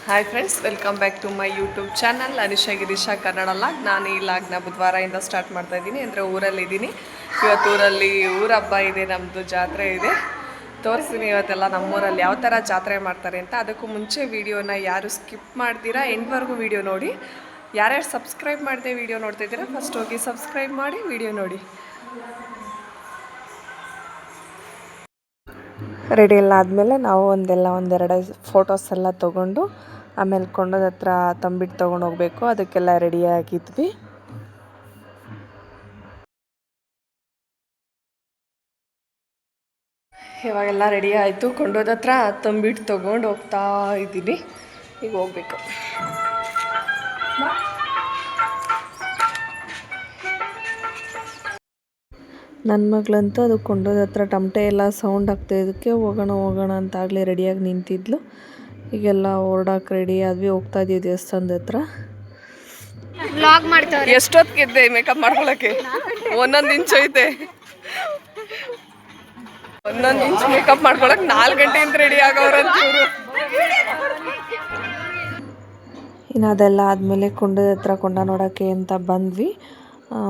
Hi friends, welcome back to my YouTube channel Anisha Girisha Kannada vlog. ನಾನು ಈ ಲಾಗ್ನ ಬುಧವಾರದಿಂದ ಸ್ಟಾರ್ಟ್ ಮಾಡ್ತಾ ಇದ್ದೀನಿ. ಅಂದರೆ ಊರಲ್ಲಿದ್ದೀನಿ. ಇವತ್ತು ಊರಲ್ಲಿ ಊರ ಹಬ್ಬ ಇದೆ, ನಮ್ಮದು ಜಾತ್ರೆ ಇದೆ. ತೋರಿಸ್ತೀನಿ ಇವತ್ತೆಲ್ಲ ನಮ್ಮೂರಲ್ಲಿ ಯಾವ ಥರ ಜಾತ್ರೆ ಮಾಡ್ತಾರೆ ಅಂತ. ಅದಕ್ಕೂ ಮುಂಚೆ ವೀಡಿಯೋನ ಯಾರು ಸ್ಕಿಪ್ ಮಾಡ್ತೀರಾ ಎಂಡ್ವರೆಗೂ ವೀಡಿಯೋ ನೋಡಿ. ಯಾರ್ಯಾರು ಸಬ್ಸ್ಕ್ರೈಬ್ ಮಾಡದೆ ವೀಡಿಯೋ ನೋಡ್ತಿದ್ದೀರಾ ಫಸ್ಟ್ ಹೋಗಿ ಸಬ್ಸ್ಕ್ರೈಬ್ ಮಾಡಿ ವೀಡಿಯೋ ನೋಡಿ. ರೆಡಿ ಎಲ್ಲ ಆದಮೇಲೆ ನಾವು ಒಂದೆರಡು ಫೋಟೋಸ್ ಎಲ್ಲ ತೊಗೊಂಡು ಆಮೇಲೆ ಕೊಂಡದ ಹತ್ರ ತಂಬಿಟ್ಟು ತೊಗೊಂಡು ಹೋಗಬೇಕು. ಅದಕ್ಕೆಲ್ಲ ರೆಡಿ ಆಗಿದ್ವಿ. ಇವಾಗೆಲ್ಲ ರೆಡಿ ಆಯಿತು. ಕೊಂಡೋದ ಹತ್ರ ತಂಬಿಟ್ಟು ತೊಗೊಂಡು ಹೋಗ್ತಾ ಇದ್ದೀನಿ. ಈಗ ಹೋಗ್ಬೇಕು. ನನ್ನ ಮಗಳಂತೂ ಅದು ಕೊಂಡೋದ ಹತ್ರ ಟಮಟೆ ಎಲ್ಲ ಸೌಂಡ್ ಆಗ್ತಾಯಿದ್ದಕ್ಕೆ ಹೋಗೋಣ ಅಂತ ಆಗಲೇ ರೆಡಿಯಾಗಿ ನಿಂತಿದ್ಲು. ಈಗೆಲ್ಲ ಹೊರಡಕ್ಕೆ ರೆಡಿ ಆದ್ವಿ, ಹೋಗ್ತಾ ಇದ್ದೀವಿ ದೇವಸ್ಥಾನದ ಹತ್ರ. ಎಷ್ಟೊತ್ತಿಗೆ ಮೇಕಪ್ ಮಾಡ್ಕೊಳಕ್ಕೆ? ಒಂದೊಂದು ಇಂಚು ಐತೆ. ಒಂದೊಂದು ಇಂಚು ಮೇಕಪ್ ಮಾಡ್ಕೊಳಕ್ಕೆ 4 ಗಂಟೆಯಿಂದ ರೆಡಿ ಆಗೋರಂತೂರು. ಇನ್ನು ಅದೆಲ್ಲ ಆದಮೇಲೆ ಕೊಂಡದ ಹತ್ರ ಕೊಂಡ ನೋಡೋಕ್ಕೆ ಅಂತ ಬಂದ್ವಿ.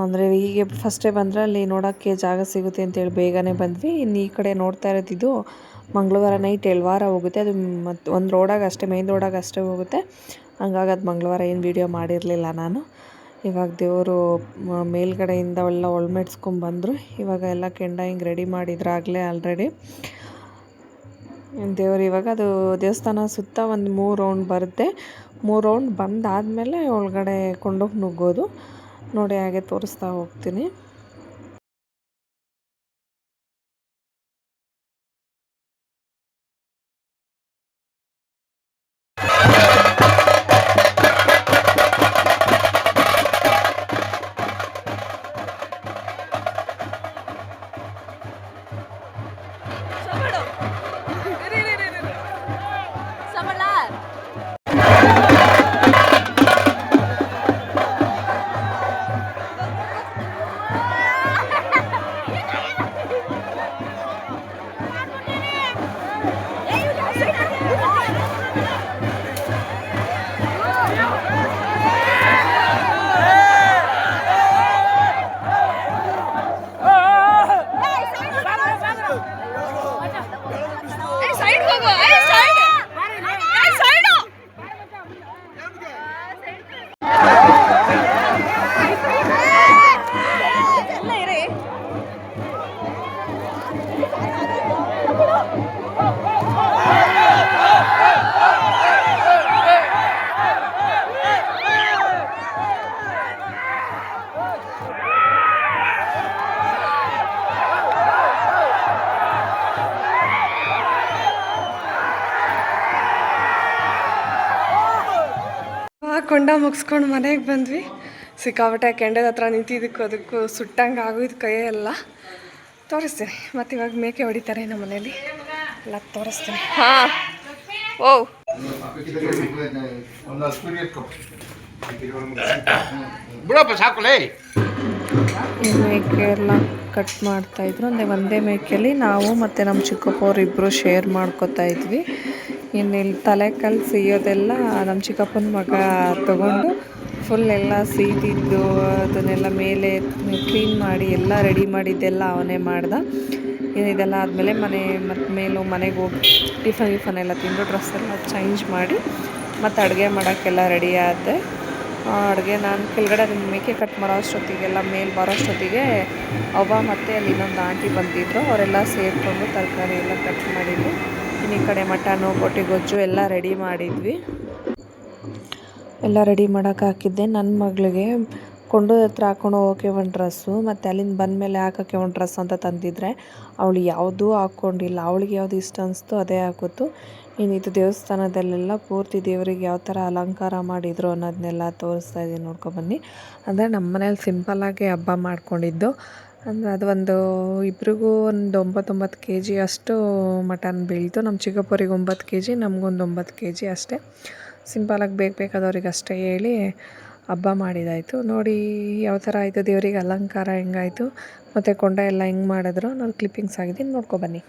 ಅಂದರೆ ಹೀಗೆ ಫಸ್ಟೇ ಬಂದರೆ ಅಲ್ಲಿ ನೋಡೋಕ್ಕೆ ಜಾಗ ಸಿಗುತ್ತೆ ಅಂತೇಳಿ ಬೇಗನೆ ಬಂದ್ವಿ. ಇನ್ನು ಈ ಕಡೆ ನೋಡ್ತಾ ಇರೋದಿದ್ದು ಮಂಗಳವಾರ ನೈಟ್ ಎಳ್ವಾರ ಹೋಗುತ್ತೆ. ಅದು ಮತ್ತು ಒಂದು ರೋಡಾಗ ಅಷ್ಟೇ, ಮೇನ್ ರೋಡಾಗ ಅಷ್ಟೇ ಹೋಗುತ್ತೆ. ಹಂಗಾಗಿ ಅದು ಮಂಗಳವಾರ ಏನು ವೀಡಿಯೋ ಮಾಡಿರಲಿಲ್ಲ ನಾನು. ಇವಾಗ ದೇವರು ಮೇಲ್ಗಡೆಯಿಂದ ಎಲ್ಲ ಒಳ್ಮೆಡ್ಸ್ಕೊಂಡ್ಬಂದರು. ಇವಾಗ ಎಲ್ಲ ಕೆಂಡ ಹಿಂಗೆ ರೆಡಿ ಮಾಡಿದ್ರಾಗಲೇ ಆಲ್ರೆಡಿ ದೇವರು. ಇವಾಗ ಅದು ದೇವಸ್ಥಾನ ಸುತ್ತ ಒಂದು 3 ರೌಂಡ್ ಬರುತ್ತೆ. 3 ರೌಂಡ್ ಬಂದಾದಮೇಲೆ ಒಳಗಡೆ ಕೊಂಡೋಗಿ ನುಗ್ಗೋದು. ನೋಡಿ, ಹಾಗೆ ತೋರಿಸ್ತಾ ಹೋಗ್ತೀನಿ. ಕೊಂಡ ಮುಗಿಸ್ಕೊಂಡು ಮನೆಗೆ ಬಂದ್ವಿ. ಸಿಕ್ಕಾಪಟ್ಟೆ ಕೆಂಡದ ಹತ್ರ ನಿಂತಿದ್ದಕ್ಕೂ ಅದಕ್ಕೂ ಸುಟ್ಟಂಗೆ ಆಗೋಯ್ತು ಕೈಯೆಲ್ಲ. ತೋರಿಸ್ತೀನಿ. ಮತ್ತು ಇವಾಗ ಮೇಕೆ ಹೊಡಿತಾರೆ ನಮ್ಮ ಮನೇಲಿ, ಎಲ್ಲ ತೋರಿಸ್ತೀನಿ. ಹಾಂ, ಓ ಮೇಕೆ ಎಲ್ಲ ಕಟ್ ಮಾಡ್ತಾಯಿದ್ರು. ಅಂದರೆ ಒಂದೇ ಮೇಕೆಯಲ್ಲಿ ನಾವು ಮತ್ತು ನಮ್ಮ ಚಿಕ್ಕಪ್ಪವ್ರು ಇಬ್ಬರು ಶೇರ್ ಮಾಡ್ಕೋತಾ ಇದ್ವಿ. ಇನ್ನು ಇಲ್ಲಿ ತಲೆ ಕಲ್ಲು ಸಿಯೋದೆಲ್ಲ ನಮ್ಮ ಚಿಕ್ಕಪ್ಪನ ಮಗ ತಗೊಂಡು ಫುಲ್ ಎಲ್ಲ ಸೀದಿದ್ದು ಅದನ್ನೆಲ್ಲ ಮೇಲೆ ಕ್ಲೀನ್ ಮಾಡಿ ಎಲ್ಲ ರೆಡಿ ಮಾಡಿದ್ದೆಲ್ಲ ಅವನೇ ಮಾಡ್ದ. ಇದೆಲ್ಲ ಆದಮೇಲೆ ಮನೆಗೆ ಹೋಗಿ ಟಿಫನ್ ಎಲ್ಲ ತಿಂದು ಡ್ರೆಸ್ ಎಲ್ಲ ಚೇಂಜ್ ಮಾಡಿ ಮತ್ತು ಅಡುಗೆ ಮಾಡೋಕ್ಕೆಲ್ಲ ರೆಡಿ ಆದೆ. ಅಡುಗೆ ನಾನು ಕೆಳಗಡೆ ಮೇಕೆ ಕಟ್ ಮಾಡೋ ಅಷ್ಟೊತ್ತಿಗೆಲ್ಲ ಮೇಲೆ ಬರೋ ಅಷ್ಟೊತ್ತಿಗೆ ಅವ್ವ ಮತ್ತು ಅಲ್ಲಿ ಇನ್ನೊಂದು ಆಂಟಿ ಬಂದಿದ್ದರು. ಅವರೆಲ್ಲ ಸೇರಿಕೊಂಡು ತರಕಾರಿ ಎಲ್ಲ ಕಟ್ ಮಾಡಿದ್ವಿ. ಈ ಕಡೆ ಮಟನು, ಬೋಟಿ ಗೊಜ್ಜು ಎಲ್ಲ ರೆಡಿ ಮಾಡಿದ್ವಿ. ಎಲ್ಲ ರೆಡಿ ಮಾಡೋಕೆ ಹಾಕಿದ್ದೆ. ನನ್ನ ಮಗಳಿಗೆ ಕೊಂಡದ ಹತ್ರ ಹಾಕ್ಕೊಂಡು ಹೋಗೋಕ್ಕೆ ಒಂದು ಡ್ರೆಸ್ಸು ಮತ್ತು ಅಲ್ಲಿಂದ ಬಂದಮೇಲೆ ಹಾಕೋಕ್ಕೆ ಒಂದು ಡ್ರೆಸ್ ಅಂತ ತಂದಿದ್ರೆ ಅವಳು ಯಾವುದೂ ಹಾಕ್ಕೊಂಡಿಲ್ಲ. ಅವಳಿಗೆ ಯಾವುದು ಇಷ್ಟ ಅನಿಸ್ತು ಅದೇ ಹಾಕಿತ್ತು. ಇನ್ನಿದು ದೇವಸ್ಥಾನದಲ್ಲೆಲ್ಲ ಪೂರ್ತಿ ದೇವರಿಗೆ ಯಾವ ಥರ ಅಲಂಕಾರ ಮಾಡಿದರು ಅನ್ನೋದನ್ನೆಲ್ಲ ತೋರಿಸ್ತಾ ಇದ್ದೀನಿ, ನೋಡ್ಕೊಬನ್ನಿ. ಅಂದರೆ ನಮ್ಮ ಮನೇಲಿ ಸಿಂಪಲ್ಲಾಗಿ ಹಬ್ಬ ಮಾಡ್ಕೊಂಡಿದ್ದು. ಅಂದರೆ ಅದು ಇಬ್ರಿಗೂ ಒಂದು 9 kg ಅಷ್ಟು ಮಟನ್ ಬೀಳ್ತು. ನಮ್ಮ ಚಿಕ್ಕಪ್ಪರಿಗೆ 9 kg, ನಮಗೊಂದು 9 kg ಅಷ್ಟೇ. ಸಿಂಪಲಾಗಿ ಬೇಕಾದವ್ರಿಗೆ ಅಷ್ಟೇ ಹೇಳಿ ಹಬ್ಬ ಮಾಡಿದಾಯಿತು. ನೋಡಿ ಯಾವ ಥರ ಆಯಿತು, ದೇವರಿಗೆ ಅಲಂಕಾರ ಹೆಂಗಾಯಿತು ಮತ್ತು ಕೊಂಡ ಎಲ್ಲ ಹೆಂಗೆ ಮಾಡಿದ್ರು ನಾನು ಕ್ಲಿಪ್ಪಿಂಗ್ಸ್ ಆಗಿದ್ದೀನಿ, ನೋಡ್ಕೊಬನ್ನಿ.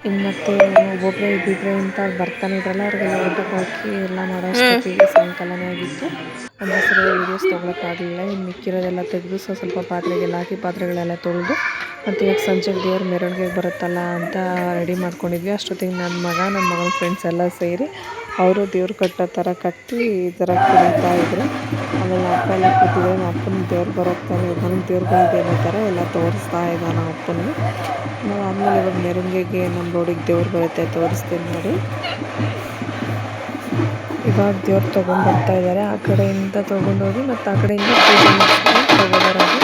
ಇನ್ನು ಮತ್ತೆ ಒಬ್ಬೊಬ್ಬರೇ ಇಬ್ಬಿಬ್ಬರೇ ಅಂತ ಬರ್ತಾನೆ ಇದ್ರಲ್ಲ, ಅವ್ರಿಗೆಲ್ಲ ಊಟಕ್ಕೆ ಹಾಕಿ ಎಲ್ಲ ಮಾಡೋ ಅಷ್ಟೊತ್ತಿಗೆ ಸಾಯಂಕಾಲನೇ ಆಗಿತ್ತು. ಅಂದರೆ ಸರಿಯಾಗಿ ವೀಡಿಯೋಸ್ ತೊಗೊಳಕ್ಕಾಗಲಿಲ್ಲ. ಇನ್ನು ಮಿಕ್ಕಿರೋದೆಲ್ಲ ತೆಗೆದು ಸ್ವಲ್ಪ ಪಾತ್ರೆಗೆಲ್ಲ ಹಾಕಿ ಪಾತ್ರೆಗಳೆಲ್ಲ ತೊಳೆದು ಮತ್ತು ಇವಾಗ ಸಂಜೆಗೆ ದೇವ್ರ ಮೆರವಣಿಗೆಗೆ ಬರುತ್ತಲ್ಲ ಅಂತ ರೆಡಿ ಮಾಡ್ಕೊಂಡಿದ್ವಿ. ಅಷ್ಟೊತ್ತಿಗೆ ನನ್ನ ಮಗನ ಫ್ರೆಂಡ್ಸ್ ಎಲ್ಲ ಸೇರಿ ಅವರು ದೇವ್ರು ಕಟ್ಟೋ ಥರ ಕಟ್ಟಿ ಈ ಥರ ಕುಣಿತಾ ಇದ್ರು. ಆಮೇಲೆ ಅಪ್ಪ ಎಲ್ಲ ಕೂತಿದ್ರೆ ನಮ್ಮ ಅಪ್ಪನ ದೇವ್ರು ಬರೋಗ್ತಾನೆ ನನಗೆ ದೇವ್ರುಗಳಿದೆ ಅನ್ನೋ ಥರ ಎಲ್ಲ ತೋರಿಸ್ತಾ ಇದ್ದ ನಮ್ಮ ಅಪ್ಪನಿಗೆ. ನಾವು ಆದಮೇಲೆ ಇವಾಗ ಮೆರವಣಿಗೆಗೆ ನಮ್ಮ ರೋಡಿಗೆ ದೇವ್ರು ಬರುತ್ತೆ, ತೋರಿಸ್ತೀನಿ ನೋಡಿ. ಇವಾಗ ದೇವ್ರು ತೊಗೊಂಡ್ಬರ್ತಾ ಇದ್ದಾರೆ. ಆ ಕಡೆಯಿಂದ ತೊಗೊಂಡೋಗಿ ಮತ್ತು ಆ ಕಡೆಯಿಂದ ಪೂಜೆ ಮಾಡಿಸ್ಕೊಂಡು ತೊಗೊಬರೋದು.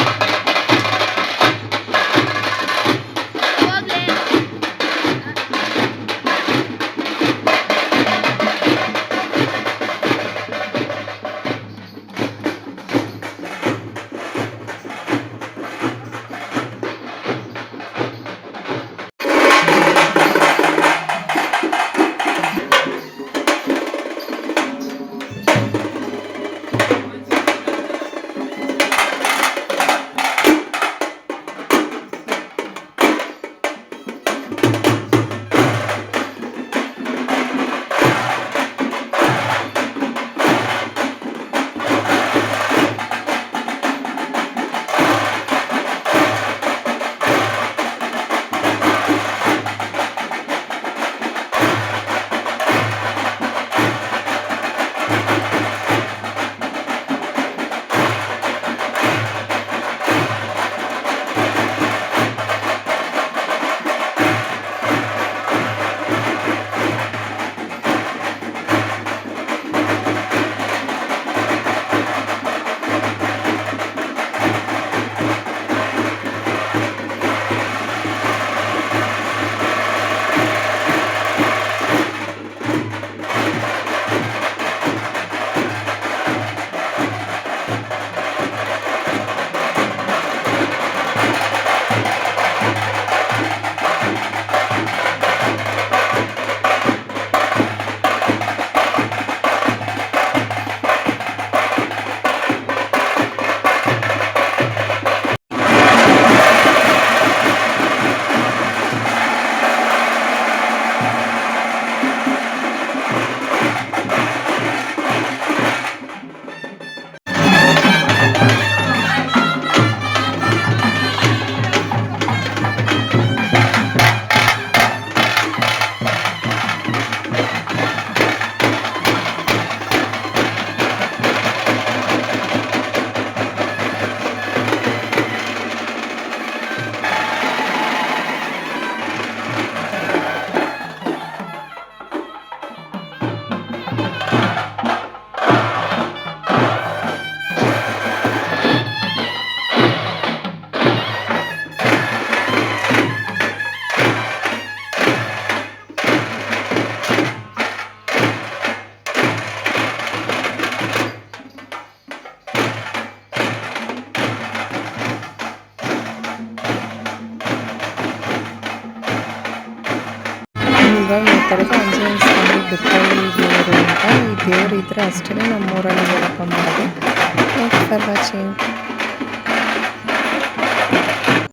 ಇವಾಗ ಮಾತಾಡೋದು ಆಂಜನೇಯ ಸ್ವಾಮಿ ಬೆಟ್ಟಳ್ಳಿ ದೇವರು ಅಂತ. ಈ ದೇವರು ಇದ್ದರೆ ಅಷ್ಟೇ ನಮ್ಮೂರಲ್ಲಿ ನೋಡಪ್ಪ ಮಾಡೋದು. Thanks for watching.